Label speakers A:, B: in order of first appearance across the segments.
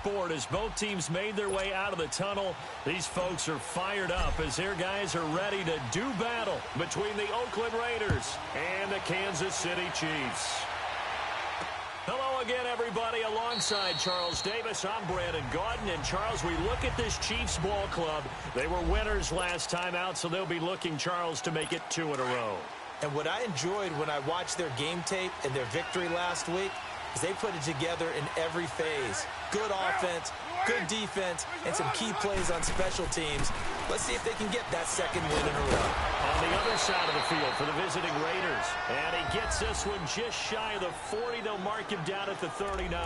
A: sport as both teams made their way out of the tunnel. These folks are fired up as their guys are ready to do battle between the Oakland Raiders and the Kansas City Chiefs. Hello again, everybody. Alongside Charles Davis, I'm Brandon Gaudin. And, Charles, we look at this Chiefs ball club. They were winners last time out, so they'll be looking, Charles, to make it 2 in a row.
B: And what I enjoyed when I watched their game tape and their victory last week is they put it together in every phase. Good offense, good defense, and some key plays on special teams. Let's see if they can get that second win in a row.
A: On the other side of the field for the visiting Raiders. And he gets this one just shy of the 40. They'll mark him down at the 39.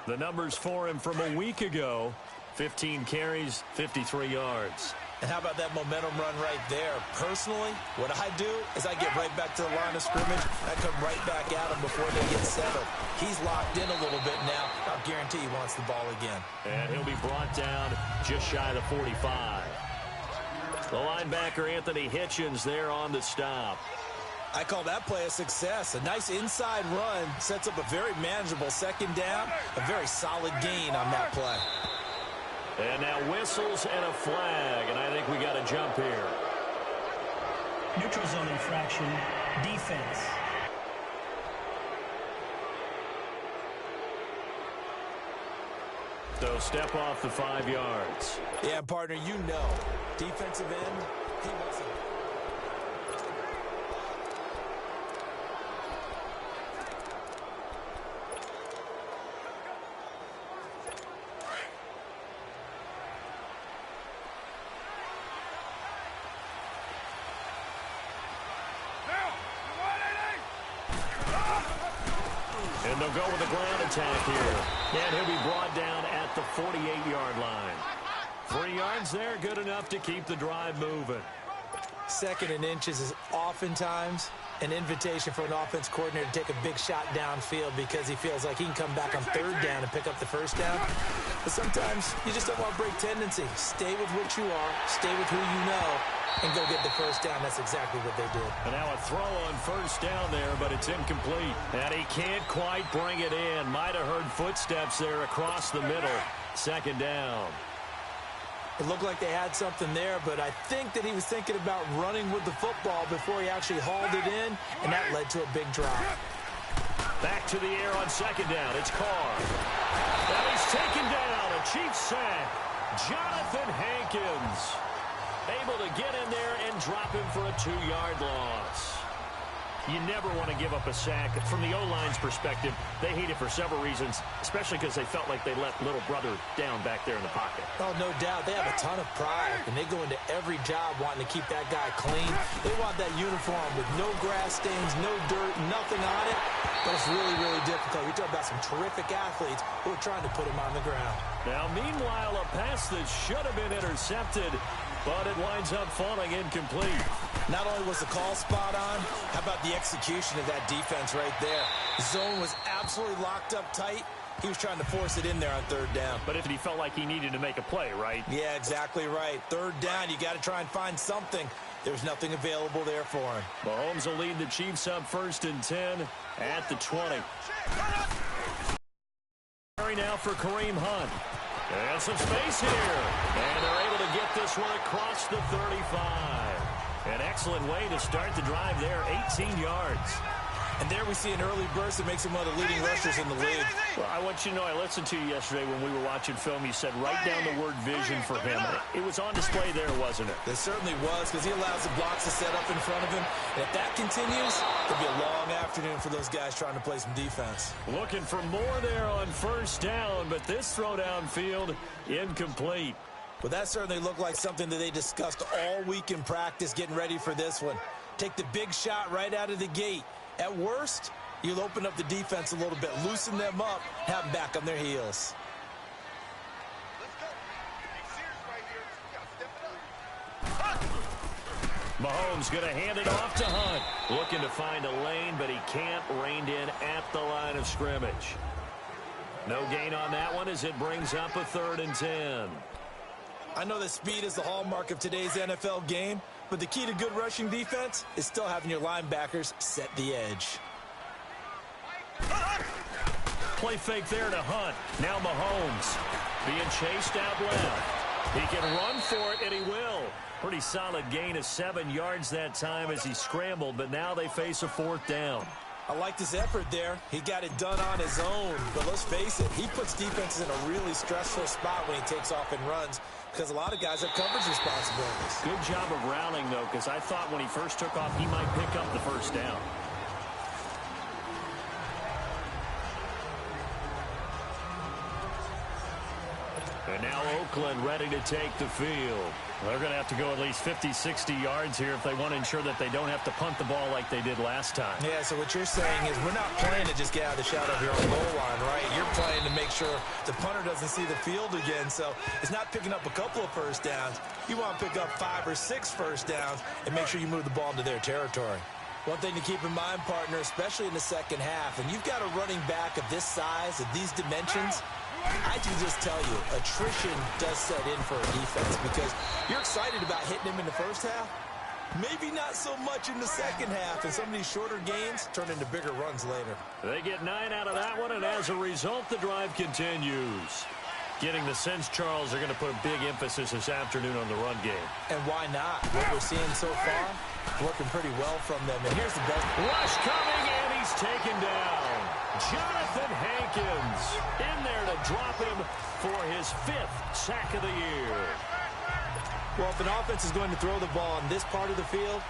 A: The numbers for him from a week ago: 15 carries, 53 yards.
B: And how about that momentum run right there? Personally, what I do is I get right back to the line of scrimmage. I come right back at him before they get settled. He's locked in a little bit now. I'll guarantee he wants the ball again.
A: And he'll be brought down just shy of the 45. The linebacker, Anthony Hitchens, there on the stop.
B: I call that play a success. A nice inside run sets up a very manageable second down. A very solid gain on that play.
A: And now whistles and a flag, and I think we got a jump here.
C: Neutral zone infraction, defense.
A: So step off the 5 yards.
B: Yeah, partner, you know. Defensive end, he wasn't.
A: And they'll go with a ground attack here. And he'll be brought down at the 48-yard line. 3 yards there, good enough to keep the drive moving.
B: Second and inches is oftentimes an invitation for an offense coordinator to take a big shot downfield because he feels like he can come back on third down and pick up the first down. But sometimes you just don't want to break tendency. Stay with what you are, stay with who you know, and go get the first down. That's exactly what they did.
A: And now a throw on first down there, but it's incomplete. And he can't quite bring it in. Might have heard footsteps there across the middle. Second down.
B: It looked like they had something there, but I think that he was thinking about running with the football before he actually hauled it in, and that led to a big drop.
A: Back to the air on second down. It's Carr. And he's taken down. A Chiefs sack. Jonathan Hankins able to get in there and drop him for a 2-yard loss. You never want to give up a sack. From the O-line's perspective, they hate it for several reasons, especially because they felt like they let little brother down back there in the pocket.
B: Oh, no doubt. They have a ton of pride, and they go into every job wanting to keep that guy clean. They want that uniform with no grass stains, no dirt, nothing on it. But it's really, really difficult. We talk about some terrific athletes who are trying to put him on the ground.
A: Now, meanwhile, a pass that should have been intercepted, but it winds up falling incomplete.
B: Not only was the call spot on, how about the execution of that defense right there? The zone was absolutely locked up tight. He was trying to force it in there on third down.
A: But if he felt like he needed to make a play, right?
B: Yeah, exactly right. Third down, you got to try and find something. There's nothing available there for him.
A: Mahomes will lead the Chiefs up 1st and 10 at the 20. Now for Kareem Hunt. And some space here. And they're able to get this one across the 35. An excellent way to start the drive there, 18 yards.
B: And there we see an early burst that makes him one of the leading rushers in the league.
A: Well, I want you to know, I listened to you yesterday when we were watching film. You said write down the word vision for him. It was on display there, wasn't it?
B: It certainly was, because he allows the blocks to set up in front of him. And if that continues, it'll be a long afternoon for those guys trying to play some defense.
A: Looking for more there on first down, but this throw downfield, incomplete.
B: Well, that certainly looked like something that they discussed all week in practice, getting ready for this one. Take the big shot right out of the gate. At worst, you'll open up the defense a little bit, loosen them up, have them back on their heels.
A: Mahomes going to hand it off to Hunt. Looking to find a lane, but he can't. Reined in at the line of scrimmage. No gain on that one as it brings up a 3rd and 10.
B: I know that speed is the hallmark of today's NFL game, but the key to good rushing defense is still having your linebackers set the edge.
A: play fake there to Hunt. Now Mahomes being chased out left. He can run for it, and he will. Pretty solid gain of 7 yards that time as he scrambled, but now they face a 4th down.
B: I liked his effort there. He got it done on his own. But let's face it, he puts defenses in a really stressful spot when he takes off and runs because a lot of guys have coverage responsibilities.
A: Good job of rallying, though, because I thought when he first took off, he might pick up the first down. And now Oakland ready to take the field. They're going to have to go at least 50, 60 yards here if they want to ensure that they don't have to punt the ball like they did last time.
B: Yeah, so what you're saying is we're not playing to just get out of the shadow of your own goal line, right? You're playing to make sure the punter doesn't see the field again. So it's not picking up a couple of first downs. You want to pick up 5 or 6 first downs and make sure you move the ball into their territory. One thing to keep in mind, partner, especially in the second half, and you've got a running back of this size, of these dimensions, I can just tell you, attrition does set in for a defense because you're excited about hitting him in the first half. Maybe not so much in the second half, and some of these shorter gains turn into bigger runs later.
A: They get 9 out of that one, and as a result, the drive continues. Getting the sense, Charles, they're going to put a big emphasis this afternoon on the run game.
B: And why not? What we're seeing so far, working pretty well from them. And here's the best.
A: Rush coming, and he's taken down. Jonathan Hankins in there to drop him for his 5th sack of the year.
B: Well, if an offense is going to throw the ball in this part of the field,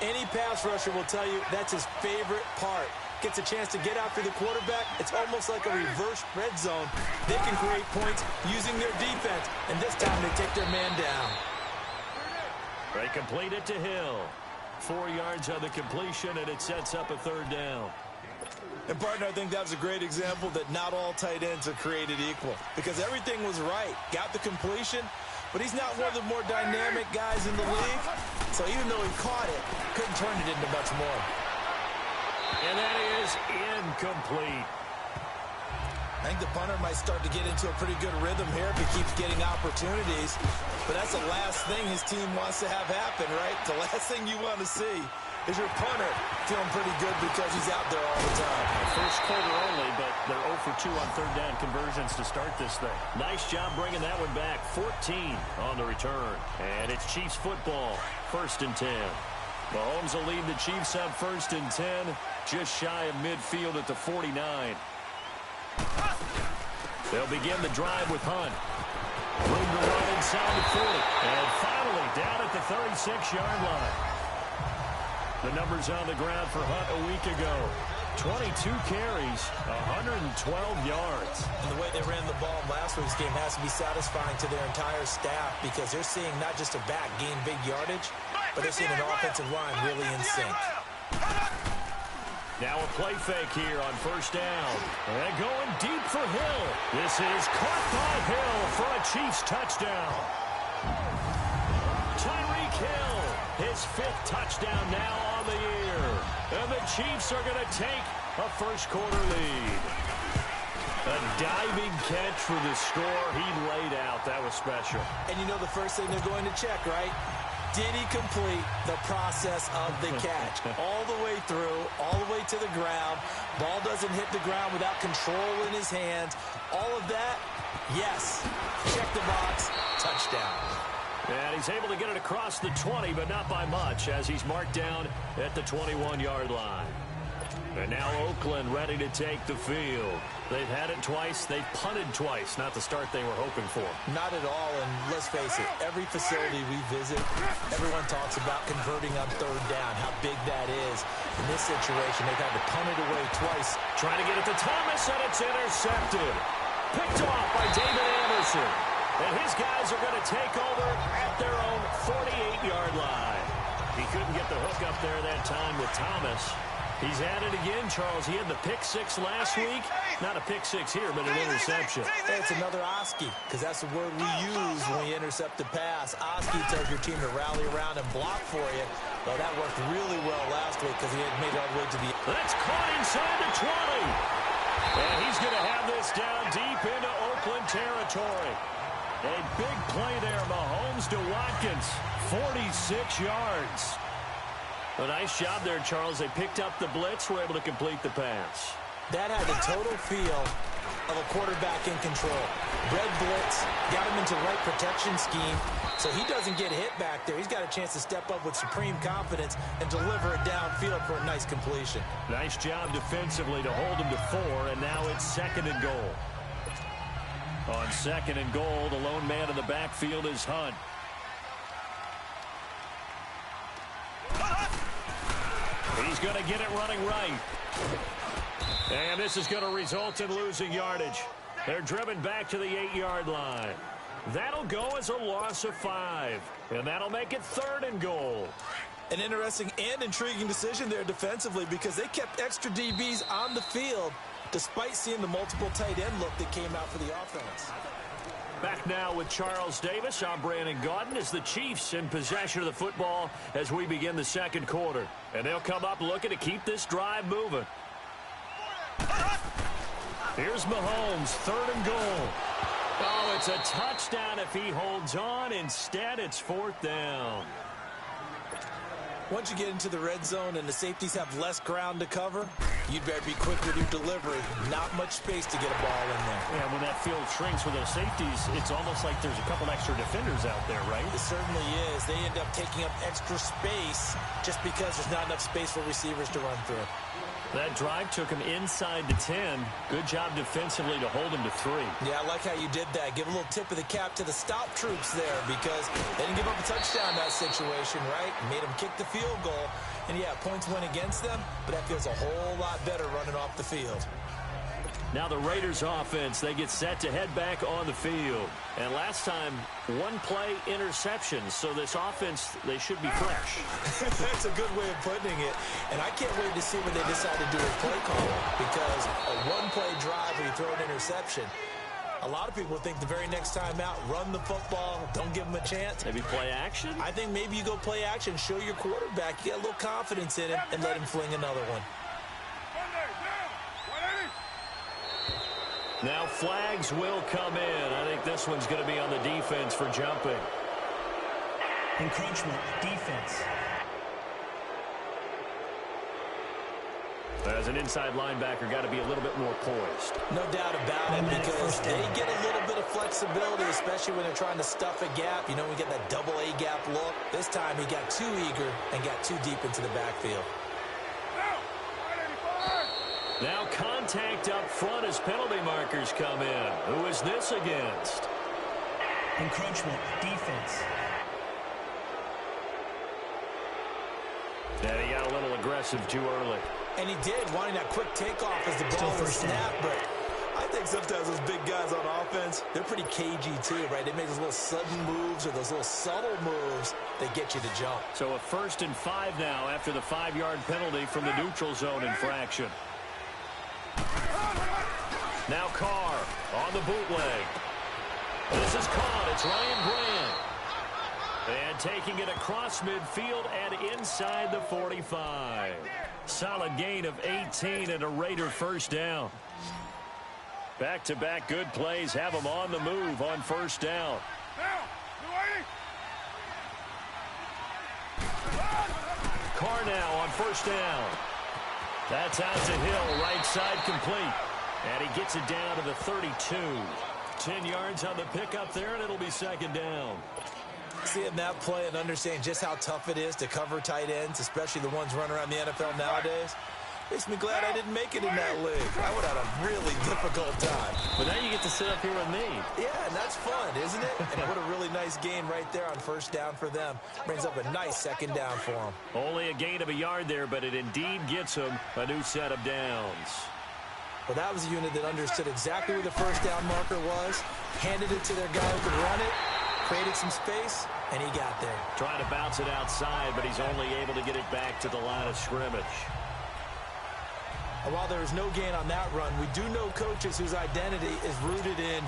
B: any pass rusher will tell you that's his favorite part. Gets a chance to get after the quarterback. It's almost like a reverse red zone. They can create points using their defense, and this time they take their man down.
A: They complete it to Hill. 4 yards on the completion, and it sets up a 3rd down.
B: And, partner, I think that was a great example that not all tight ends are created equal because everything was right. Got the completion, but he's not one of the more dynamic guys in the league. So even though he caught it, couldn't turn it into much more.
A: And that is incomplete.
B: I think the punter might start to get into a pretty good rhythm here if he keeps getting opportunities. But that's the last thing his team wants to have happen, right? The last thing you want to see is your punter feeling pretty good because he's out there all the time.
A: First quarter only, but they're 0 for 2 on 3rd down conversions to start this thing. Nice job bringing that one back. 14 on the return. And it's Chiefs football. 1st and 10. Mahomes will lead the Chiefs up 1st and 10. Just shy of midfield at the 49. They'll begin the drive with Hunt. Room to run inside the 40. And finally down at the 36-yard line. The numbers on the ground for Hunt a week ago. 22 carries, 112 yards.
B: And the way they ran the ball in last week's game has to be satisfying to their entire staff because they're seeing not just a back gain big yardage, but they're seeing an offensive line really in sync.
A: Now a play fake here on 1st down. And going deep for Hill. This is caught by Hill for a Chiefs touchdown. Tyreek Hill, his 5th touchdown now on the year. And the Chiefs are going to take a first quarter lead. A diving catch for the score. He laid out. That was special.
B: And you know the first thing they're going to check, right? Did he complete the process of the catch? All the way through, all the way to the ground. Ball doesn't hit the ground without control in his hands. All of that, yes. Check the box, touchdown.
A: And he's able to get it across the 20, but not by much, as he's marked down at the 21-yard line. And now Oakland ready to take the field. They've had it twice. They've punted twice. Not the start they were hoping for.
B: Not at all, and let's face it, every facility we visit, everyone talks about converting on 3rd down, how big that is. In this situation, they've had to punt it away twice.
A: Trying to get it to Thomas, and it's intercepted. Picked off by David Anderson. And his guys are going to take over at their own 48-yard line. He couldn't get the hook up there that time with Thomas. He's at it again, Charles. He had the pick 6 last week. Not a pick 6 here, but an interception.
B: Hey, it's another Oski, because that's the word we use when we intercept the pass. Oski tells your team to rally around and block for you. Well, that worked really well last week because he had made it all the way to the...
A: That's caught inside the 20. And he's going to have this down deep into Oakland territory. A big play there, Mahomes to Watkins. 46 yards. A nice job there, Charles. They picked up the blitz, were able to complete the pass.
B: That had the total feel of a quarterback in control. Red blitz, got him into the right protection scheme, so he doesn't get hit back there. He's got a chance to step up with supreme confidence and deliver it downfield for a nice completion.
A: Nice job defensively to hold him to 4, and now it's 2nd and goal. On 2nd and goal, the lone man in the backfield is Hunt. He's going to get it running right. And this is going to result in losing yardage. They're driven back to the 8-yard line. That'll go as a loss of 5. And that'll make it 3rd and goal.
B: An interesting and intriguing decision there defensively because they kept extra DBs on the field despite seeing the multiple tight end look that came out for the offense.
A: Back now with Charles Davis. I'm Brandon Gaudin as the Chiefs in possession of the football as we begin the 2nd quarter. And they'll come up looking to keep this drive moving. Here's Mahomes, 3rd and goal. Oh, it's a touchdown if he holds on. Instead, it's 4th down.
B: Once you get into the red zone and the safeties have less ground to cover, you'd better be quick with your delivery. Not much space to get a ball in there.
A: Yeah, when that field shrinks with those safeties, it's almost like there's a couple extra defenders out there, right?
B: It certainly is. They end up taking up extra space just because there's not enough space for receivers to run through.
A: That drive took him inside the 10. Good job defensively to hold him to 3.
B: Yeah, I like how you did that. Give a little tip of the cap to the stop troops there because they didn't give up a touchdown in that situation, right? Made them kick the field goal. And, yeah, points went against them, but that feels a whole lot better running off the field.
A: Now the Raiders offense, they get set to head back on the field. And last time, 1-play interception. So this offense, they should be fresh.
B: That's a good way of putting it. And I can't wait to see what they decide to do with play calling because a 1-play drive where you throw an interception, a lot of people think the very next time out, run the football, don't give them a chance.
A: Maybe play action?
B: I think maybe you go play action, show your quarterback, you get a little confidence in him, and let him fling another one.
A: Now flags will come in. I think this one's going to be on the defense for jumping.
C: Encroachment, defense.
A: As an inside linebacker, got to be a little bit more poised.
B: No doubt about it because they get a little bit of flexibility, especially when they're trying to stuff a gap. You know, we get that double A gap look. This time he got too eager and got too deep into the backfield.
A: Now contact up front as penalty markers come in. Who is this against?
C: Encroachment, defense.
A: And he got a little aggressive too early.
B: And he did, wanting that quick takeoff as the ball was snapped. But I think sometimes those big guys on offense, they're pretty cagey too, right? They make those little sudden moves or those little subtle moves that get you to jump.
A: So a 1st and 5 now after the 5-yard penalty from the neutral zone infraction. Now Carr on the bootleg. This is caught. It's Ryan Grant. And taking it across midfield and inside the 45. Solid gain of 18 and a Raider 1st down. Back-to-back good plays have them on the move on 1st down. Carr now on 1st down. That's out to Hill, right side complete. And he gets it down to the 32. 10 yards on the pickup there, and it'll be 2nd down.
B: Seeing that play and understanding just how tough it is to cover tight ends, especially the ones running around the NFL nowadays, makes me glad I didn't make it in that league. I would have had a really difficult time.
A: But now you get to sit up here with me.
B: Yeah, and that's fun, isn't it? And what a really nice gain right there on 1st down for them. Brings up a nice 2nd down for them.
A: Only a gain of a yard there, but it indeed gets them a new set of downs.
B: Well, that was a unit that understood exactly where the 1st down marker was, handed it to their guy who could run it, created some space, and he got there.
A: Trying to bounce it outside, but he's only able to get it back to the line of scrimmage.
B: And while there was no gain on that run, we do know coaches whose identity is rooted in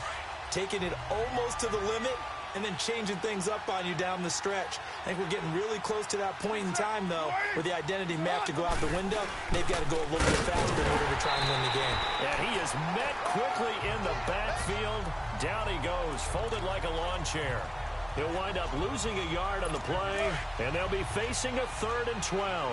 B: taking it almost to the limit and then changing things up on you down the stretch. I think we're getting really close to that point in time, though, where the identity map to go out the window, they've got to go a little bit faster in order to try and win the game.
A: And he is met quickly in the backfield. Down he goes, folded like a lawn chair. He'll wind up losing a yard on the play, and they'll be facing a 3rd and 12.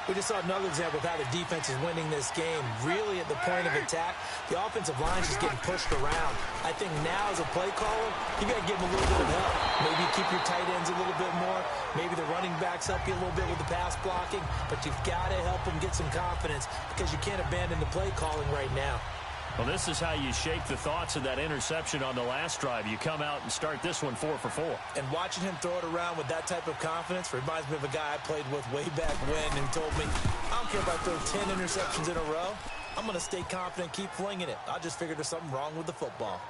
B: We just saw another example of how the defense is winning this game. Really at the point of attack, the offensive line is just getting pushed around. I think now as a play caller, you got to give them a little bit of help. Maybe keep your tight ends a little bit more. Maybe the running backs help you a little bit with the pass blocking. But you've got to help them get some confidence because you can't abandon the play calling right now.
A: Well, this is how you shake the thoughts of that interception on the last drive. You come out and start this one 4 for 4.
B: And watching him throw it around with that type of confidence reminds me of a guy I played with way back when and told me, I don't care if I throw 10 interceptions in a row. I'm going to stay confident, keep flinging it. I just figured there's something wrong with the football.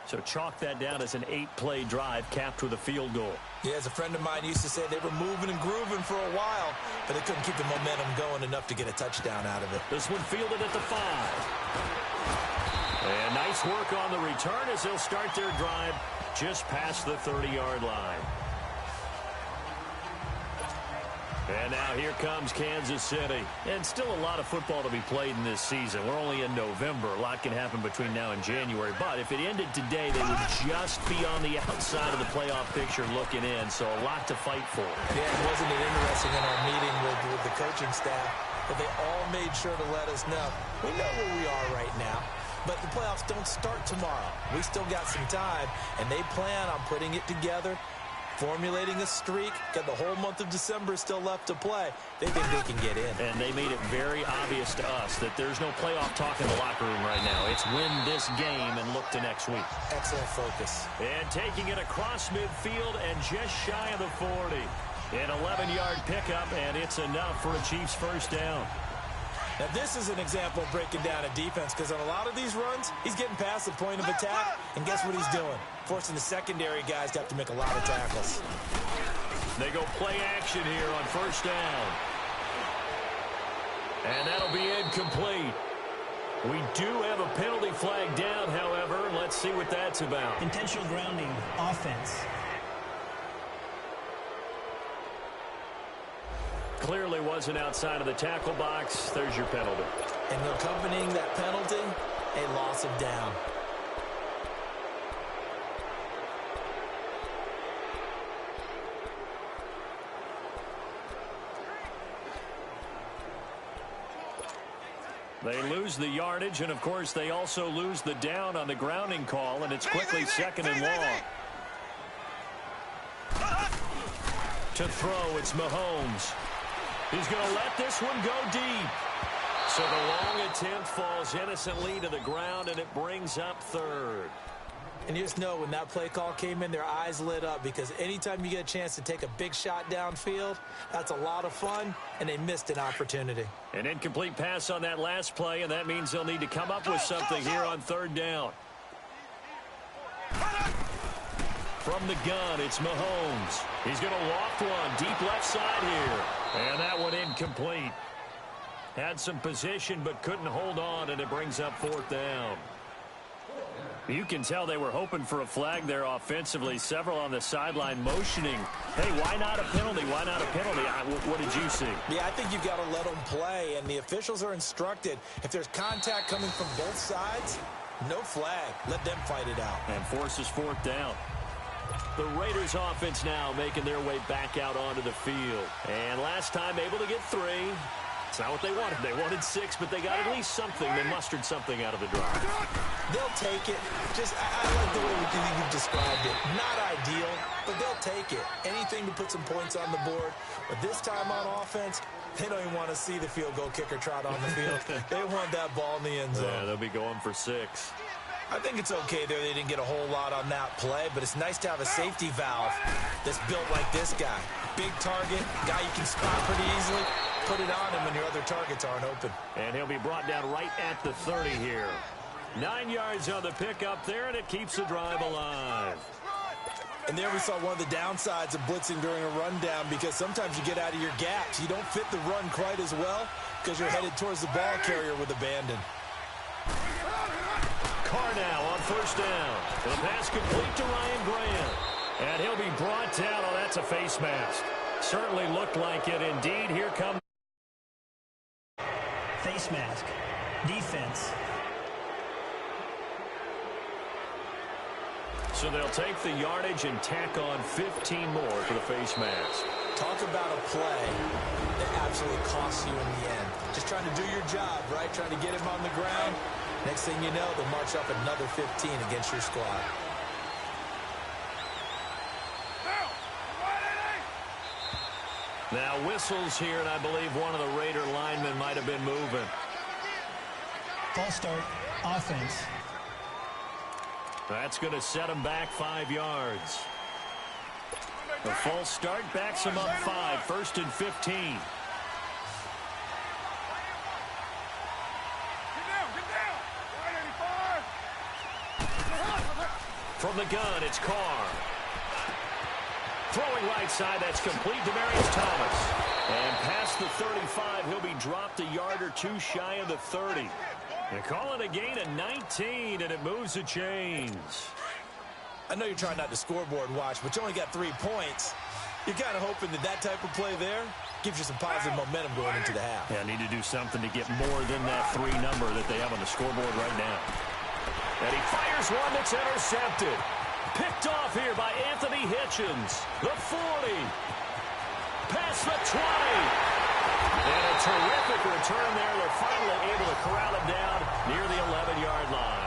A: So chalk that down as an 8-play drive capped with a field goal.
B: Yeah, as a friend of mine used to say, they were moving and grooving for a while, but they couldn't keep the momentum going enough to get a touchdown out of it.
A: This one fielded at the 5. And nice work on the return as they'll start their drive just past the 30-yard line. And now here comes Kansas City. And still a lot of football to be played in this season. We're only in November. A lot can happen between now and January. But if it ended today, they would just be on the outside of the playoff picture looking in. So a lot to fight for.
B: Yeah, wasn't it interesting in our meeting with the coaching staff that they all made sure to let us know. We know where we are right now. But the playoffs don't start tomorrow. We still got some time, and they plan on putting it together, formulating a streak. Got the whole month of December still left to play. They think they can get in.
A: And they made it very obvious to us that there's no playoff talk in the locker room right now. It's win this game and look to next week.
B: Excellent focus.
A: And taking it across midfield and just shy of the 40. An 11-yard pickup, and it's enough for a Chiefs first down.
B: Now, this is an example of breaking down a defense because on a lot of these runs, he's getting past the point of attack, and guess what he's doing? Forcing the secondary guys to have to make a lot of tackles.
A: They go play action here on first down. And that'll be incomplete. We do have a penalty flag down, however. Let's see what that's about.
C: Intentional grounding, offense.
A: Clearly wasn't outside of the tackle box. There's your penalty.
B: And accompanying that penalty, a loss of down.
A: They lose the yardage, and, of course, they also lose the down on the grounding call, and it's quickly second and long. To throw, it's Mahomes. He's going to let this one go deep. So the long attempt falls innocently to the ground, and it brings up third.
B: And you just know when that play call came in, their eyes lit up because anytime you get a chance to take a big shot downfield, that's a lot of fun, and they missed an opportunity.
A: An incomplete pass on that last play, and that means they'll need to come up with something here on third down. From the gun, it's Mahomes. He's going to loft one deep left side here. And that one incomplete. Had some position but couldn't hold on, and it brings up fourth down. You can tell they were hoping for a flag there offensively. Several on the sideline motioning. Hey, why not a penalty? Why not a penalty? What did you see?
B: Yeah, I think you've got to let them play, and the officials are instructed. If there's contact coming from both sides, no flag. Let them fight it out.
A: And forces fourth down. The Raiders offense now making their way back out onto the field. And last time able to get 3. It's not what they wanted. They wanted 6, but they got at least something. They mustered something out of the drive.
B: They'll take it. I like the way you've described it. Not ideal, but they'll take it. Anything to put some points on the board. But this time on offense, they don't even want to see the field goal kicker trot on the field. They want that ball in the end zone.
A: Yeah, they'll be going for 6.
B: I think it's okay there. They didn't get a whole lot on that play, but it's nice to have a safety valve that's built like this guy. Big target, guy you can spot pretty easily. Put it on him when your other targets aren't open.
A: And he'll be brought down right at the 30 here. 9 yards on the pickup there, and it keeps the drive alive.
B: And there we saw one of the downsides of blitzing during a rundown because sometimes you get out of your gaps. You don't fit the run quite as well because you're headed towards the ball carrier with abandon.
A: Carr now on first down. The pass complete to Ryan Grant. And he'll be brought down. Oh, that's a face mask. Certainly looked like it. Indeed, here comes.
C: Face mask. Defense.
A: So they'll take the yardage and tack on 15 more for the face mask.
B: Talk about a play that absolutely costs you in the end. Just trying to do your job, right? Trying to get him on the ground. Next thing you know, they'll march up another 15 against your squad.
A: Now whistles here, and I believe one of the Raider linemen might have been moving.
C: False start, offense.
A: That's going to set him back 5 yards. The false start backs him up 5, 1st and 15. From the gun, it's Carr. Throwing right side, that's complete to Demarius Thomas. And past the 35, he'll be dropped a yard or two shy of the 30. They call it a gain of 19, and it moves the chains.
B: I know you're trying not to scoreboard watch, but you only got 3 points. You're kind of hoping that that type of play there gives you some positive momentum going into the half.
A: Yeah, need to do something to get more than that 3 number that they have on the scoreboard right now. And he fires one that's intercepted. Picked off here by Anthony Hitchens. The 40. Past the 20. And a terrific return there. They're finally able to corral him down near the 11-yard line.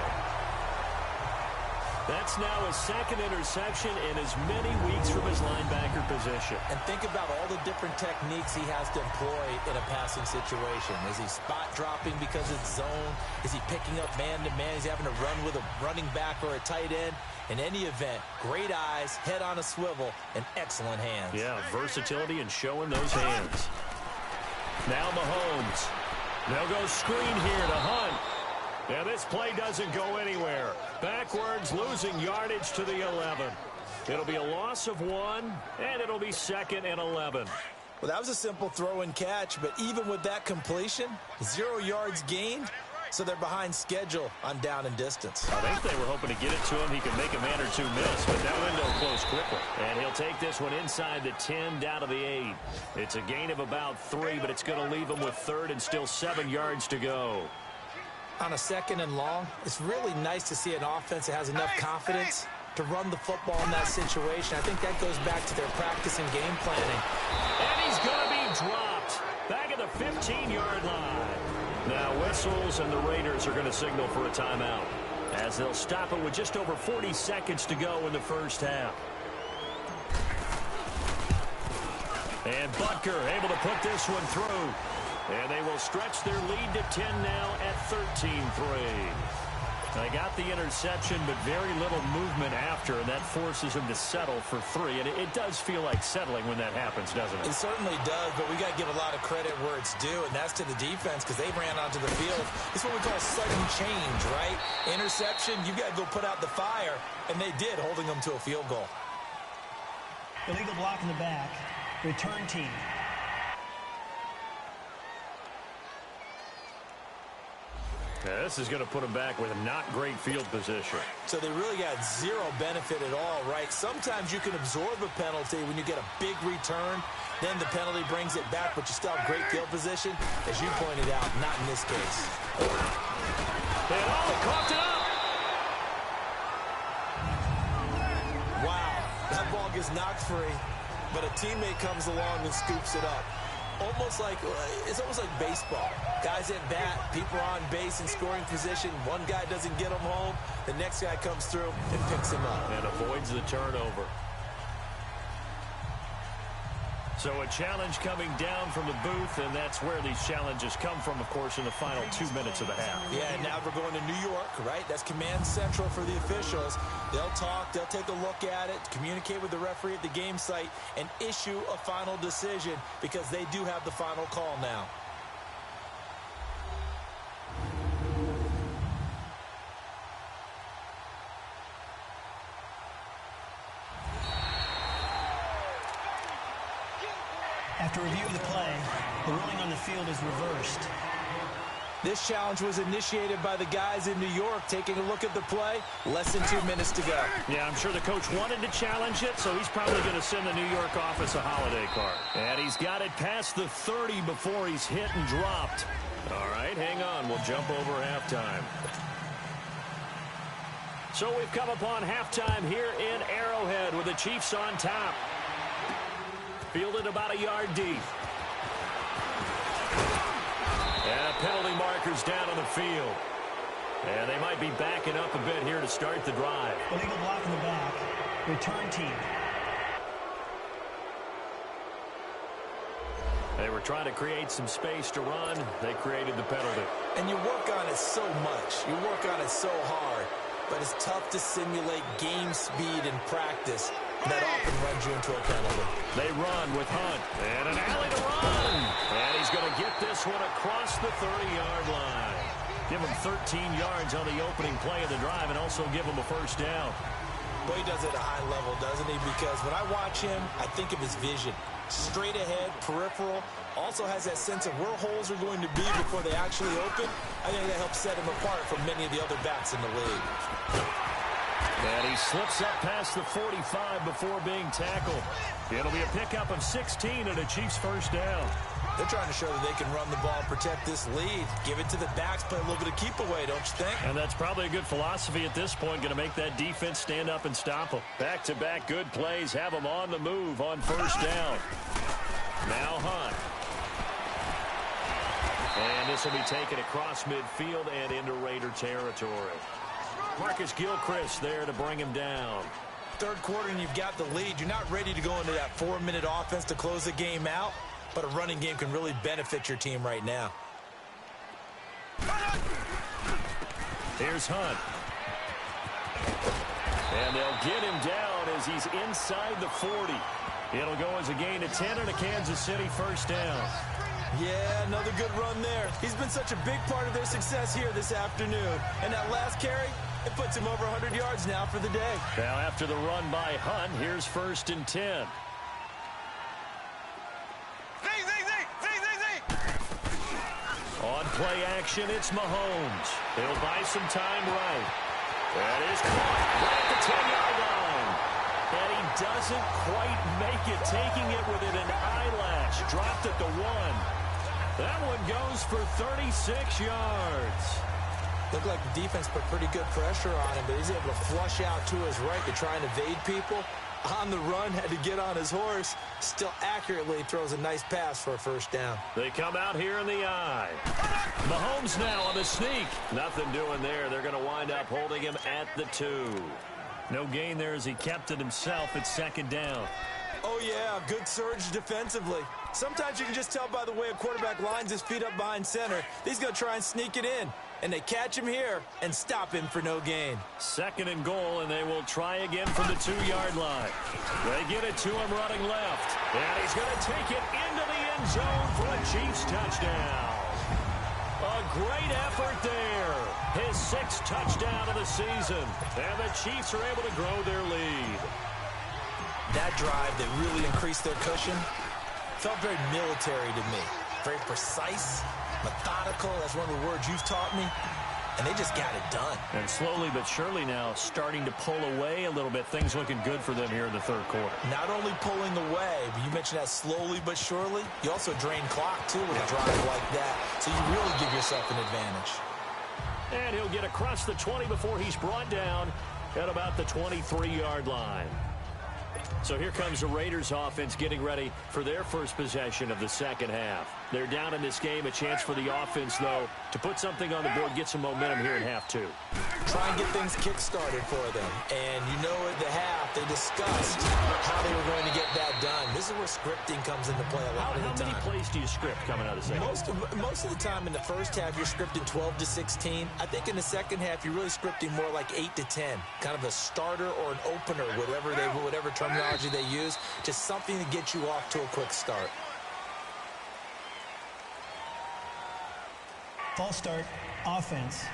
A: That's now his 2nd interception in as many weeks from his linebacker position.
B: And think about all the different techniques he has to employ in a passing situation. Is he spot dropping because it's zone? Is he picking up man-to-man? Is he having to run with a running back or a tight end? In any event, great eyes, head on a swivel, and excellent hands.
A: Yeah, versatility and showing those hands. Now Mahomes. They'll go screen here to Hunt. Yeah, this play doesn't go anywhere. Backwards, losing yardage to the 11. It'll be a loss of 1, and it'll be 2nd and 11.
B: Well, that was a simple throw and catch, but even with that completion, 0 yards gained, so they're behind schedule on down and distance.
A: I think they were hoping to get it to him. He could make a man or two miss, but that window closed quickly. And he'll take this one inside the 10, down to the 8. It's a gain of about 3, but it's going to leave him with 3rd and still 7 yards to go.
B: On a 2nd and long, it's really nice to see an offense that has enough confidence to run the football in that situation. I think that goes back to their practice and game planning.
A: And he's going to be dropped back at the 15-yard line. Now whistles, and the Raiders are going to signal for a timeout as they'll stop it with just over 40 seconds to go in the first half. And Butker able to put this one through. And they will stretch their lead to 10 now at 13-3. They got the interception, but very little movement after, and that forces him to settle for 3. And it does feel like settling when that happens, doesn't it?
B: It certainly does, but we got to give a lot of credit where it's due, and that's to the defense because they ran onto the field. It's what we call sudden change, right? Interception, you got to go put out the fire, and they did, holding them to a field goal.
C: Illegal block in the back. Return team.
A: Yeah, this is going to put them back with a not great field position.
B: So they really got 0 benefit at all, right? Sometimes you can absorb a penalty when you get a big return. Then the penalty brings it back, but you still have great field position. As you pointed out, not in this case.
A: And they coughed it up.
B: Wow, that ball gets knocked free, but a teammate comes along and scoops it up. It's almost like baseball. Guys at bat, people are on base in scoring position. One guy doesn't get him home. The next guy comes through and picks him up.
A: And avoids the turnover. So a challenge coming down from the booth, and that's where these challenges come from, of course, in the final 2 minutes of the half.
B: Yeah, and now we're going to New York, right? That's command central for the officials. They'll talk, they'll take a look at it, communicate with the referee at the game site, and issue a final decision because they do have the final call now.
C: After review of the play, the ruling on the field is reversed.
B: This challenge was initiated by the guys in New York taking a look at the play. Less than 2 minutes to go.
A: Yeah, I'm sure the coach wanted to challenge it, so he's probably going to send the New York office a holiday card. And he's got it past the 30 before he's hit and dropped. All right, hang on. We'll jump over halftime. So we've come upon halftime here in Arrowhead with the Chiefs on top. Fielded about a yard deep. And penalty markers down on the field. And they might be backing up a bit here to start the drive.
C: Illegal block in the back. Return team.
A: They were trying to create some space to run. They created the penalty.
B: And you work on it so much. You work on it so hard. But it's tough to simulate game speed in practice. That often runs you into a penalty.
A: They run with Hunt. And an alley to run. And he's going to get this one across the 30-yard line. Give him 13 yards on the opening play of the drive and also give him a first down.
B: Boy, he does it at a high level, doesn't he? Because when I watch him, I think of his vision. Straight ahead, peripheral, also has that sense of where holes are going to be before they actually open. I think that helps set him apart from many of the other backs in the league.
A: And he slips up past the 45 before being tackled. It'll be a pickup of 16 and a Chiefs first down.
B: They're trying to show that they can run the ball and protect this lead. Give it to the backs, play a little bit of keep away, don't you think?
A: And that's probably a good philosophy at this point, going to make that defense stand up and stop them. Back-to-back good plays, have them on the move on first down. Now Hunt. And this will be taken across midfield and into Raider territory. Marcus Gilchrist there to bring him down.
B: Third quarter and you've got the lead. You're not ready to go into that 4-minute offense to close the game out. But a running game can really benefit your team right now.
A: Here's Hunt. And they'll get him down as he's inside the 40. It'll go as a gain of 10 and a Kansas City first down.
B: Yeah, another good run there. He's been such a big part of their success here this afternoon. And that last carry, it puts him over 100 yards now for the day.
A: Now after the run by Hunt, here's 1st and 10. On play action, it's Mahomes. He'll buy some time right. That is caught right at the 10-yard line. And he doesn't quite make it, taking it within an eyelash. Dropped at the 1. That one goes for 36 yards.
B: Looked like the defense put pretty good pressure on him, but he's able to flush out to his right to try and evade people. On the run, had to get on his horse. Still accurately throws a nice pass for a first down.
A: They come out here in the eye. Mahomes now on the sneak. Nothing doing there. They're going to wind up holding him at the 2. No gain there as he kept it himself at 2nd down.
B: Oh, yeah, good surge defensively. Sometimes you can just tell by the way a quarterback lines his feet up behind center. He's going to try and sneak it in. And they catch him here and stop him for no gain.
A: 2nd and goal, and they will try again from the 2-yard line. They get it to him running left. And he's going to take it into the end zone for a Chiefs touchdown. A great effort there. His 6th touchdown of the season. And the Chiefs are able to grow their lead.
B: That drive that really increased their cushion felt very military to me. Very precise, methodical. That's one of the words you've taught me. And they just got it done.
A: And slowly but surely now starting to pull away a little bit. Things looking good for them here in the 3rd quarter.
B: Not only pulling away, but you mentioned that slowly but surely. You also drain clock, too, with a drive like that. So you really give yourself an advantage.
A: And he'll get across the 20 before he's brought down at about the 23-yard line. So here comes the Raiders offense getting ready for their first possession of the 2nd half. They're down in this game. A chance for the offense, though, to put something on the board, get some momentum here in half 2.
B: Try and get things kick-started for them. And you know at the half, they discussed how they were going to get that done. This is where scripting comes into play a lot of the time.
A: How many plays do you script coming out of the 2nd?
B: Most of the time in the first half, you're scripting 12 to 16. I think in the 2nd half, you're really scripting more like 8 to 10. Kind of a starter or an opener, whatever terminology they use. Just something to get you off to a quick start.
C: False start, offense.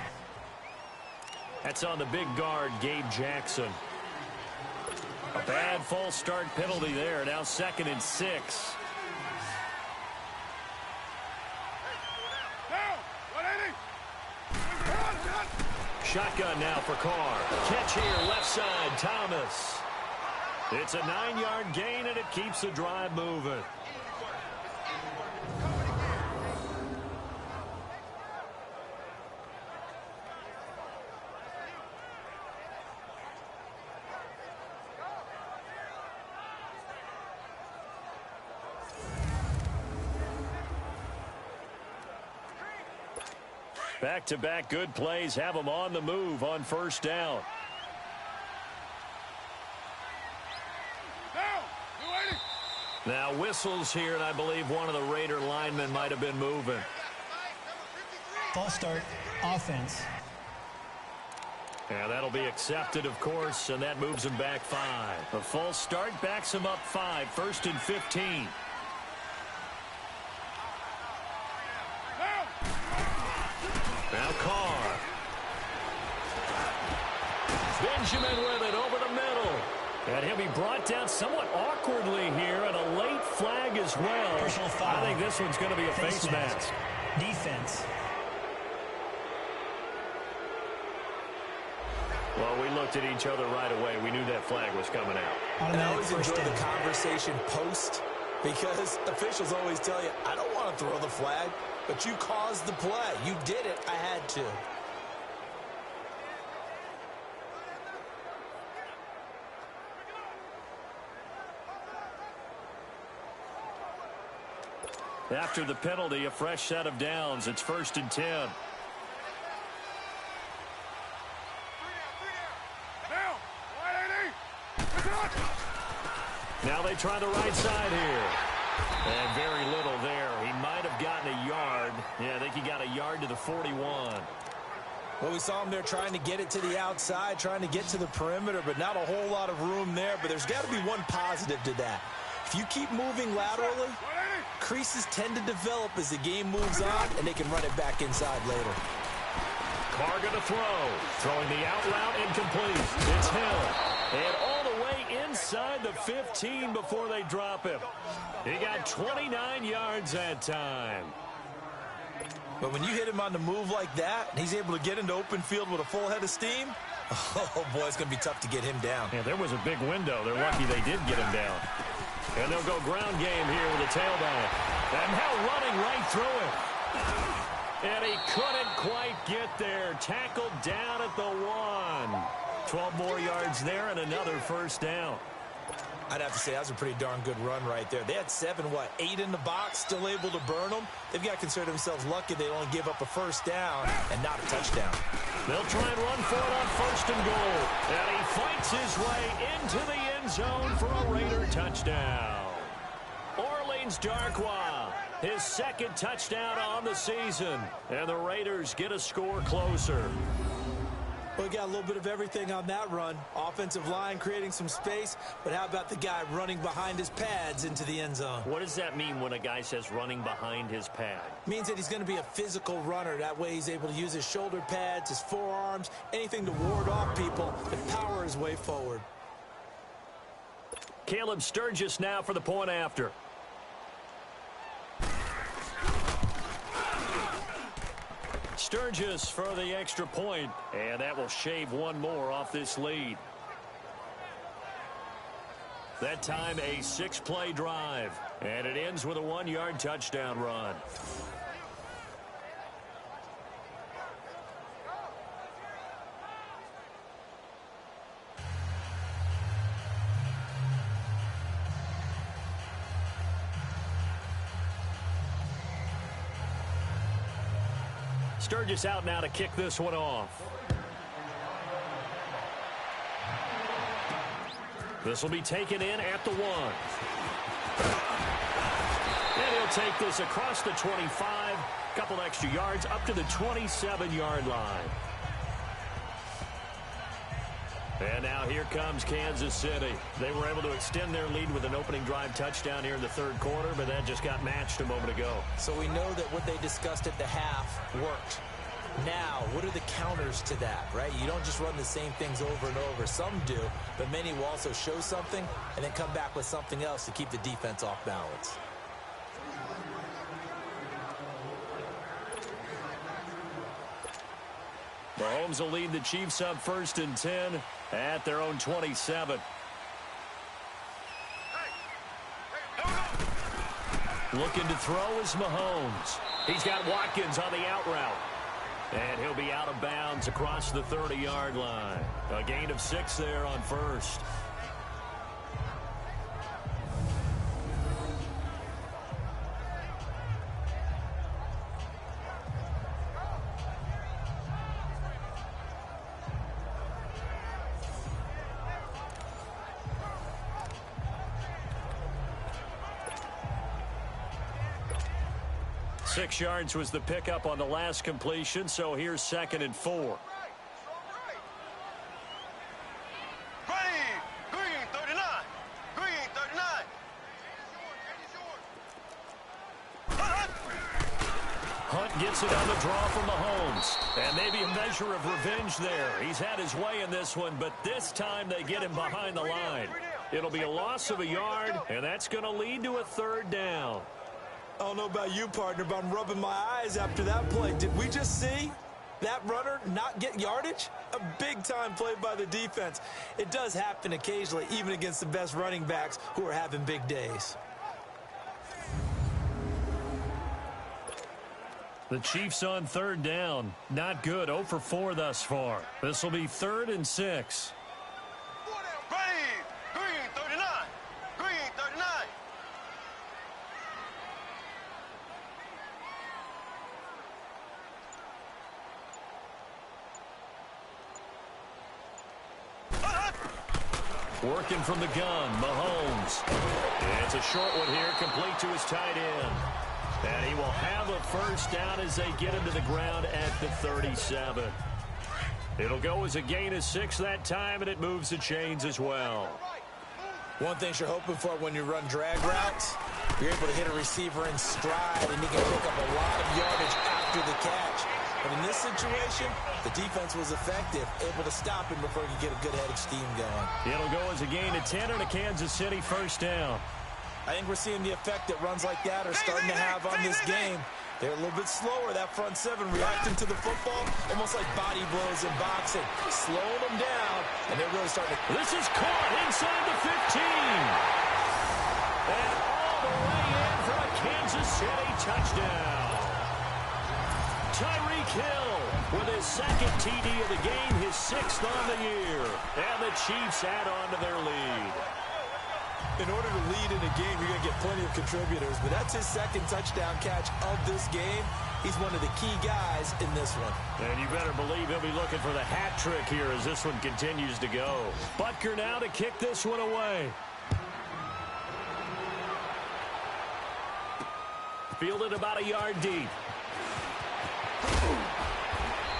A: That's on the big guard, Gabe Jackson. A bad false start penalty there. Now 2nd and 6. Shotgun now for Carr. Catch here, left side, Thomas. It's a 9-yard gain, and it keeps the drive moving. Back-to-back good plays have them on the move on first down. Now whistles here, and I believe one of the Raider linemen might have been moving.
C: False start, offense.
A: Yeah, that'll be accepted, of course, and that moves him back 5. A false start backs him up 5, 1st and 15. Now Carr. Benjamin with it over the middle. And he'll be brought down somewhat awkwardly here, and a late flag as well.
C: Personal foul.
A: I think this one's going to be a face mask.
C: Defense.
A: Well, we looked at each other right away. We knew that flag was coming out.
B: And I always enjoy the conversation post, because officials always tell you, I don't want to throw the flag, but you caused the play. You did it. I had to.
A: After the penalty, a fresh set of downs. It's 1st and 10. Now they try the right side here. And very little there. He might have gotten a yard. Yeah, I think he got a yard to the 41.
B: Well, we saw him there trying to get it to the outside, trying to get to the perimeter, but not a whole lot of room there. But there's got to be one positive to that. If you keep moving laterally, creases tend to develop as the game moves on, and they can run it back inside later.
A: Carr going to throw. Throwing the out route incomplete. It's Hill. And all the way inside the 15 before they drop him. He got 29 yards that time.
B: But when you hit him on the move like that, and he's able to get into open field with a full head of steam, oh, boy, it's going to be tough to get him down.
A: Yeah, there was a big window. They're lucky they did get him down. And they'll go ground game here with a tailback. And now running right through it. And he couldn't quite get there. Tackled down at the 1. 12 more yards there and another first down.
B: I'd have to say that was a pretty darn good run right there. They had 8 in the box, still able to burn them. They've got to consider themselves lucky they only give up a first down and not a touchdown.
A: They'll try and run for it on 1st and goal. And he fights his way into the end zone for a Raider touchdown. Orleans Darkwa, his 2nd touchdown on the season. And the Raiders get a score closer.
B: We got a little bit of everything on that run. Offensive line creating some space, but how about the guy running behind his pads into the end zone?
A: What does that mean when a guy says running behind his pad?
B: Means that he's going to be a physical runner. That way he's able to use his shoulder pads, his forearms, anything to ward off people and power his way forward.
A: Caleb Sturgis now for the point after. Sturgis for the extra point, and that will shave one more off this lead. That time a 6-play drive, and it ends with a 1-yard touchdown run. Sturgis out now to kick this one off. This will be taken in at the 1. And he'll take this across the 25, couple extra yards up to the 27-yard line. And now here comes Kansas City. They were able to extend their lead with an opening drive touchdown here in the 3rd quarter, but that just got matched a moment ago.
B: So we know that what they discussed at the half worked. Now, what are the counters to that, right? You don't just run the same things over and over. Some do, but many will also show something and then come back with something else to keep the defense off balance.
A: Mahomes will lead the Chiefs up 1st and 10 at their own 27. Looking to throw is Mahomes. He's got Watkins on the out route. And he'll be out of bounds across the 30-yard line. A gain of 6 there on 1st. 6 yards was the pickup on the last completion, so here's 2nd and 4. Hunt gets it on the draw from Mahomes. And maybe a measure of revenge there. He's had his way in this one, but this time they get him behind the line. It'll be a loss of a yard, and that's going to lead to a 3rd down.
B: I don't know about you, partner, but I'm rubbing my eyes after that play. Did we just see that runner not get yardage? A big-time play by the defense. It does happen occasionally, even against the best running backs who are having big days.
A: The Chiefs on 3rd down. Not good. 0 for 4 thus far. This will be 3rd and 6. Working from the gun, Mahomes. It's a short one here, complete to his tight end. And he will have a 1st down as they get him to the ground at the 37. It'll go as a gain of 6 that time, and it moves the chains as well.
B: One thing you're hoping for when you run drag routes, you're able to hit a receiver in stride, and he can pick up a lot of yardage after the catch. But in this situation, the defense was effective, able to stop him before he could get a good head of steam going.
A: It'll go as a gain of 10 and a Kansas City 1st down.
B: I think we're seeing the effect that runs like that are starting to have on this game. They're a little bit slower, that front 7, reacting to the football, almost like body blows in boxing, slowing them down, and they're really starting to...
A: This is caught inside the 15. And all the way in for a Kansas City touchdown. Tyreek Hill with his 2nd TD of the game, his 6th on the year. And the Chiefs add on to their lead.
B: In order to lead in a game, you're going to get plenty of contributors, but that's his 2nd touchdown catch of this game. He's one of the key guys in this one.
A: And you better believe he'll be looking for the hat trick here as this one continues to go. Butker now to kick this one away. Fielded about a yard deep.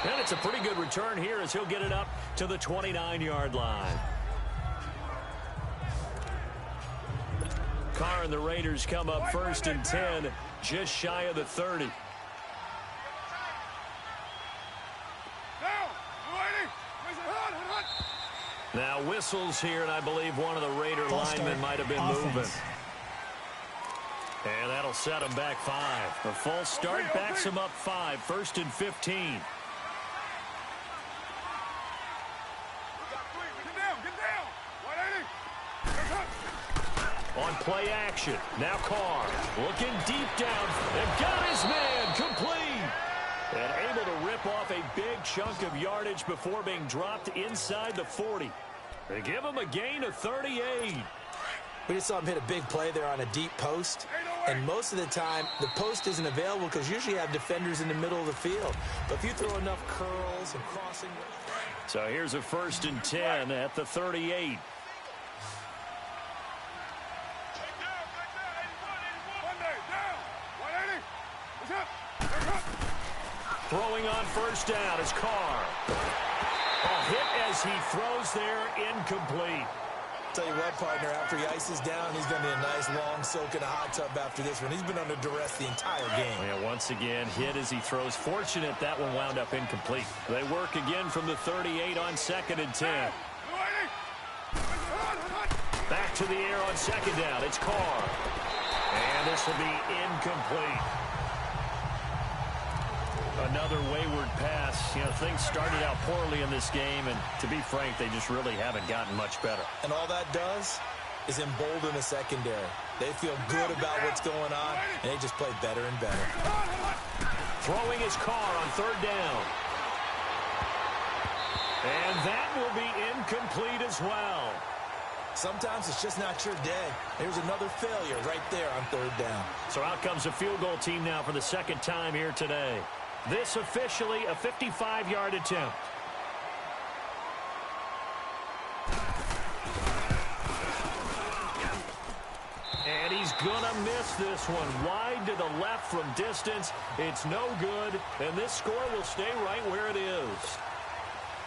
A: And it's a pretty good return here as he'll get it up to the 29-yard line. Carr and the Raiders come up 1st and 10, just shy of the 30. Now whistles here, and I believe one of the Raider linemen might have been moving. And that'll set him back 5. The false start backs him up 5, 1st and 15. On play action, now Carr looking deep down and got his man complete. And able to rip off a big chunk of yardage before being dropped inside the 40. They give him a gain of 38.
B: We just saw him hit a big play there on a deep post. And most of the time, the post isn't available because usually you have defenders in the middle of the field. But if you throw enough curls and crossing...
A: So here's a 1st and 10 at the 38. Throwing on 1st down is Carr. A hit as he throws there, incomplete.
B: Tell you what, partner, after he ices down, he's going to be a nice long soak in a hot tub after this one. He's been under duress the entire game.
A: Yeah, once again, hit as he throws. Fortunate that one wound up incomplete. They work again from the 38 on 2nd and 10. Back to the air on 2nd down. It's Carr. And this will be incomplete. Another wayward pass. You know, things started out poorly in this game, and to be frank, they just really haven't gotten much better.
B: And all that does is embolden the secondary. They feel good about what's going on, and they just play better and better.
A: Throwing his Carr on 3rd down. And that will be incomplete as well.
B: Sometimes it's just not your day. There's another failure right there on 3rd down.
A: So out comes a field goal team now for the 2nd time here today. This officially a 55-yard attempt. And he's gonna miss this one. Wide to the left from distance. It's no good, and this score will stay right where it is.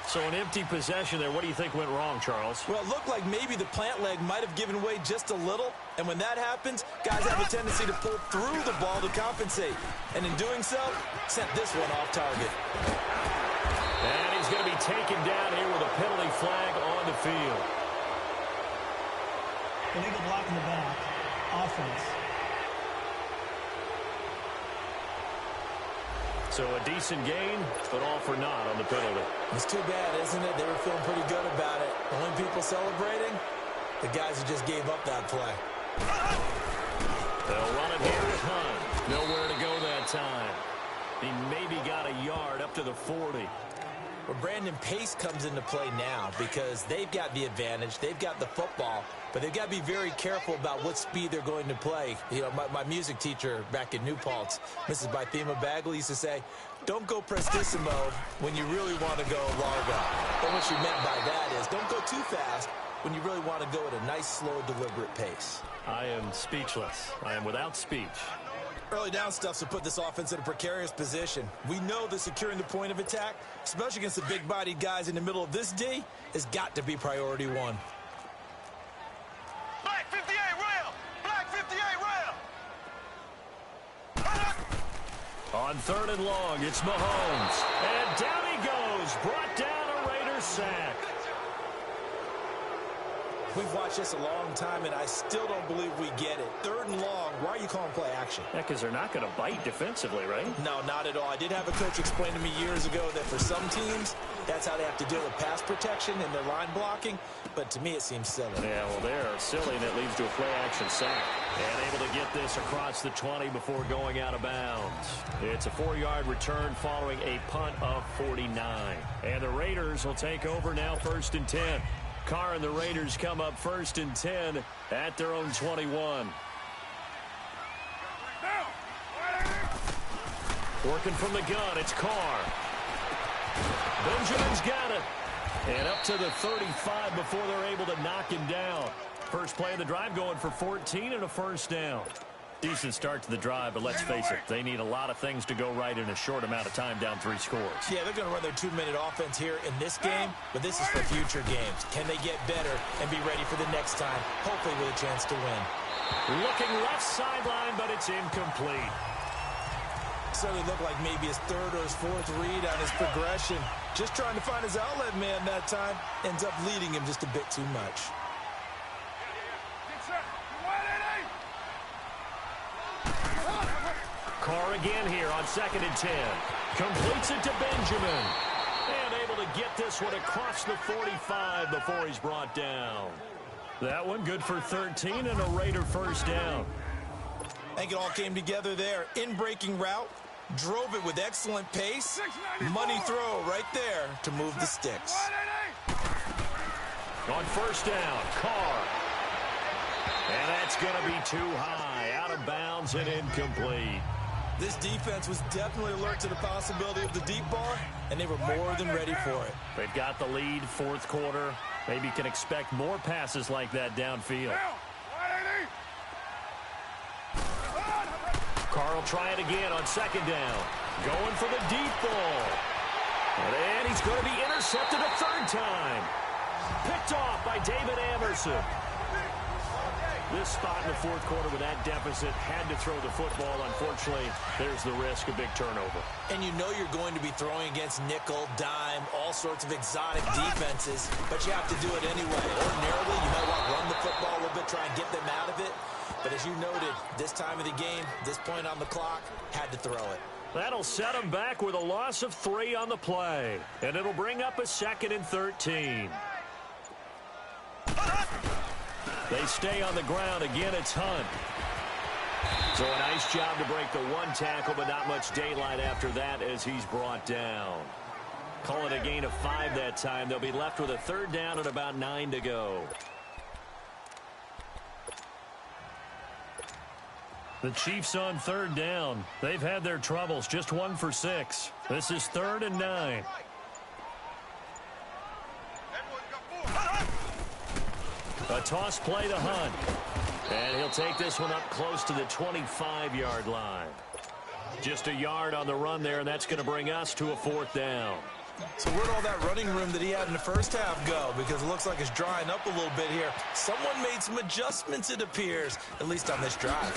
A: So an empty possession there. What do you think went wrong, Charles?
B: Well, it looked like maybe the plant leg might have given way just a little. And when that happens, guys have a tendency to pull through the ball to compensate. And in doing so, sent this one off target.
A: And he's going to be taken down here with a penalty flag on the field.
C: Illegal block in the back. Offense.
A: So a decent gain, but all for naught on the penalty.
B: It's too bad, isn't it? They were feeling pretty good about it. The only people celebrating, the guys who just gave up that play.
A: They'll run it here at Hunt. Nowhere to go that time. He maybe got a yard up to the 40.
B: Well, Brandon, pace comes into play now because they've got the advantage. They've got the football, but they've got to be very careful about what speed they're going to play. You know, my music teacher back in New Paltz, Mrs. Bythema Bagley, used to say, don't go prestissimo when you really want to go largo. And what she meant by that is don't go too fast when you really want to go at a nice, slow, deliberate pace.
A: I am speechless. I am without speech.
B: Early down stuffs will put this offense in a precarious position. We know that securing the point of attack, especially against the big-bodied guys in the middle of this D, has got to be priority one.
D: Black 58 rail! Black 58 rail!
A: On 3rd and long, it's Mahomes. And down he goes. Brought down a Raiders sack.
B: We've watched this a long time, and I still don't believe we get it. 3rd and long, why are you calling play action?
A: Yeah, because they're not going to bite defensively, right?
B: No, not at all. I did have a coach explain to me years ago that for some teams, that's how they have to deal with pass protection and their line blocking. But to me, it seems silly.
A: Yeah, well, they're silly, and it leads to a play-action sack. And able to get this across the 20 before going out of bounds. It's a 4-yard return following a punt of 49. And the Raiders will take over now 1st and 10. Carr and the Raiders come up 1st and 10 at their own 21. Working from the gun, it's Carr. Benjamin's got it. And up to the 35 before they're able to knock him down. First play of the drive going for 14 and a first down. Decent start to the drive, but let's face it, they need a lot of things to go right in a short amount of time down 3 scores.
B: Yeah, they're going to run their 2-minute offense here in this game, but this is for future games. Can they get better and be ready for the next time, hopefully with a chance to win?
A: Looking left sideline, but it's incomplete.
B: Certainly looked like maybe his 3rd or his 4th read on his progression. Just trying to find his outlet man that time. Ends up leading him just a bit too much.
A: Carr again here on 2nd and 10. Completes it to Benjamin. And able to get this one across the 45 before he's brought down. That one good for 13 and a Raider first down.
B: I think it all came together there. In-breaking route. Drove it with excellent pace. Money throw right there to move the sticks.
A: On 1st down, Carr. And that's going to be too high. Out of bounds and incomplete.
B: This defense was definitely alert to the possibility of the deep ball, and they were more than ready for it.
A: They've got the lead, 4th quarter. Maybe can expect more passes like that downfield. Carr will try it again on 2nd down. Going for the deep ball. And he's going to be intercepted a 3rd time. Picked off by David Amerson. This spot in the 4th quarter with that deficit, had to throw the football. Unfortunately, there's the risk of big turnover.
B: And you know you're going to be throwing against nickel, dime, all sorts of exotic defenses, but you have to do it anyway. Ordinarily, you might want to run the football a little bit, try and get them out of it. But as you noted, this time of the game, this point on the clock, had to throw it.
A: That'll set them back with a loss of 3 on the play. And it'll bring up a 2nd and 13. They stay on the ground. Again, it's Hunt. So a nice job to break the 1 tackle, but not much daylight after that as he's brought down. Call it a gain of 5 that time. They'll be left with a 3rd down and about 9 to go. The Chiefs on 3rd down. They've had their troubles. Just 1 for 6. This is 3rd and 9. A toss play to Hunt. And he'll take this one up close to the 25-yard line. Just a yard on the run there, and that's going to bring us to a 4th down.
B: So where'd all that running room that he had in the first half go? Because it looks like it's drying up a little bit here. Someone made some adjustments, it appears, at least on this drive.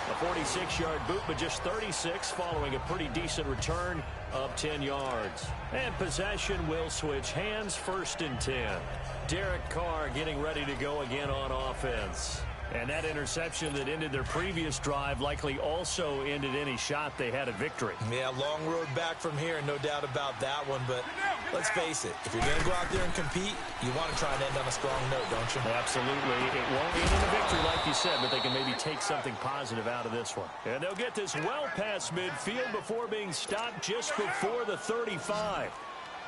A: A 46-yard boot, but just 36 following a pretty decent return of 10 yards. And possession will switch hands, 1st and 10. Derek Carr getting ready to go again on offense. And that interception that ended their previous drive likely also ended any shot they had at victory.
B: Yeah, long road back from here, no doubt about that one. But let's face it, if you're going to go out there and compete, you want to try and end on a strong note, don't you?
A: Absolutely. It won't end in a victory like you said, but they can maybe take something positive out of this one. And they'll get this well past midfield before being stopped just before the 35.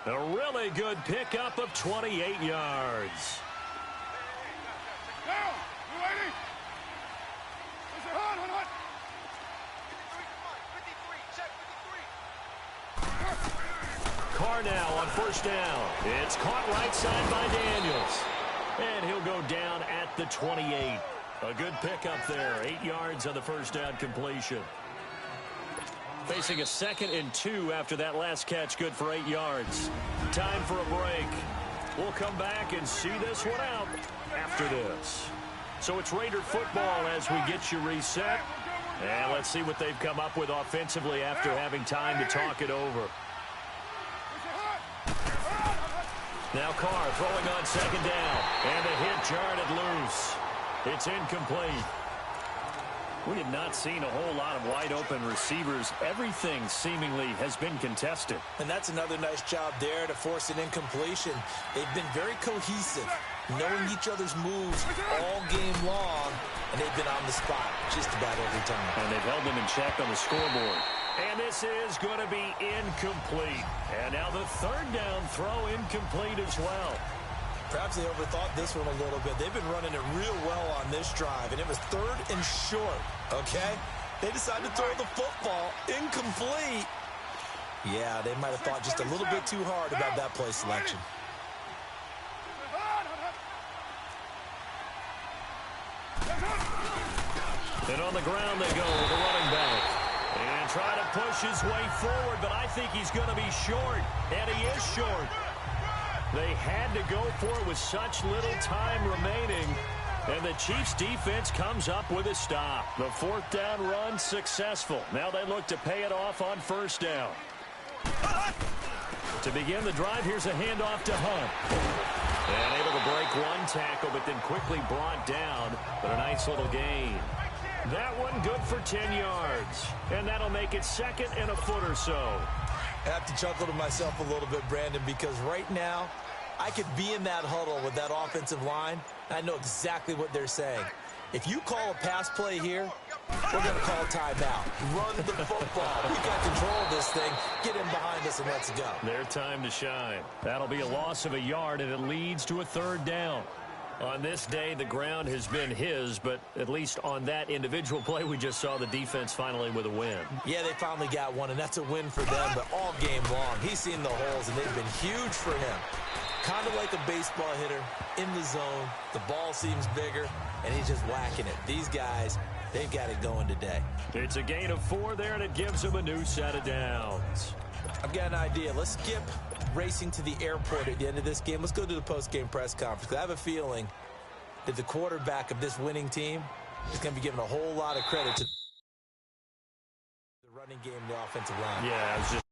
A: A really good pickup of 28 yards. Carr now on 1st down. It's caught right side by Daniels. And he'll go down at the 28. A good pickup there. 8 yards on the 1st down completion. Facing a 2nd and 2 after that last catch. Good for 8 yards. Time for a break. We'll come back and see this one out after this. So it's Raider football as we get you reset. And let's see what they've come up with offensively after having time to talk it over. Now Carr throwing on 2nd down. And the hit jarred it loose. It's incomplete. We have not seen a whole lot of wide-open receivers. Everything seemingly has been contested.
B: And that's another nice job there to force an incompletion. They've been very cohesive, knowing each other's moves all game long, and they've been on the spot just about every time.
A: And they've held them in check on the scoreboard. And this is going to be incomplete. And now the 3rd down throw incomplete as well.
B: Perhaps they overthought this one a little bit. They've been running it real well on this drive, and it was 3rd and short, okay? They decided to throw the football incomplete. Yeah, they might have thought just a little bit too hard about that play selection.
A: And on the ground they go with the running back. And try to push his way forward, but I think he's going to be short. And he is short. They had to go for it with such little time remaining. And the Chiefs defense comes up with a stop. The 4th down run successful. Now they look to pay it off on 1st down. To begin the drive, here's a handoff to Hunt. And able to break one tackle, but then quickly brought down. But a nice little gain. That one good for 10 yards. And that'll make it 2nd and a foot or so.
B: I have to chuckle to myself a little bit, Brandon, because right now I could be in that huddle with that offensive line, and I know exactly what they're saying. If you call a pass play here, we're going to call timeout. Run the football. We got control of this thing. Get in behind us and let's go.
A: Their time to shine. That'll be a loss of a yard, and it leads to a 3rd down. On this day, the ground has been his, but at least on that individual play, we just saw the defense finally with a win.
B: Yeah, they finally got one, and that's a win for them, but all game long, he's seen the holes, and they've been huge for him. Kind of like a baseball hitter in the zone. The ball seems bigger, and he's just whacking it. These guys, they've got it going today.
A: It's a gain of 4 there, and it gives them a new set of downs.
B: I've got an idea. Let's skip racing to the airport at the end of this game. Let's go to the post-game press conference. I have a feeling that the quarterback of this winning team is going to be given a whole lot of credit to the running game and the offensive line.
A: Yeah, it was just